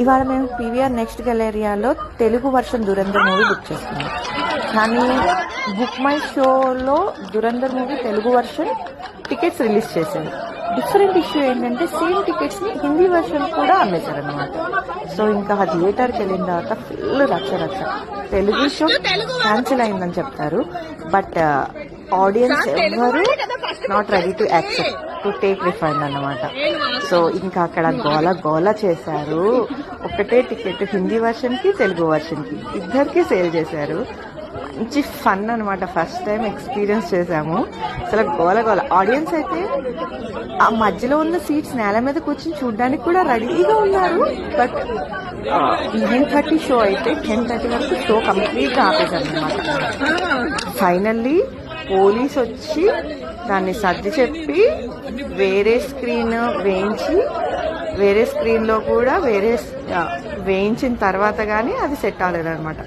ఇవాళ మేము PVR next గెలేరియాలో Telugu version Dhurandhar movie book చేసుకున్నాం. కానీ బుక్ మై షోలో Dhurandhar movie Telugu version tickets release చేశారు. డిఫరెంట్ ఇష్యూ ఏంటంటే సేమ్ టికెట్స్ని హిందీ వర్షన్ కూడా అమ్మేశారనమాట. సో ఇంకా ఆ థియేటర్కి వెళ్ళిన తర్వాత ఫుల్ రచ్చ. తెలుగు షో క్యాన్సిల్ అయిందని చెప్తారు, బట్ ఆడియన్స్ ఎవ్వరు not ready to accept to take refund అన్నమాట. సో ఇంకా అక్కడ గోల చేశారు. ఒకటే టికెట్ హిందీ వర్షన్ కి తెలుగు వర్షన్ కి ఇద్దరికి సేల్ చేశారు. మంచి ఫన్ అనమాట. ఫస్ట్ టైం ఎక్స్పీరియన్స్ చేశాము. అసలు గోల ఆడియన్స్ అయితే ఆ మధ్యలో ఉన్న సీట్స్ నేల మీద కూర్చొని చూడడానికి కూడా రెడీగా ఉన్నారు. బట్ 9:30 షో అయితే 10:30 వరకు షో కంప్లీట్ గా ఆపేశారు అనమాట. ఫైనల్లీ పోలీస్ వచ్చి దాన్ని సర్ది చెప్పి వేరే స్క్రీన్ వేయించి వేరే స్క్రీన్ లో కూడా వేయించిన తర్వాత గానీ అది సెట్ అవ్వలేదు అనమాట.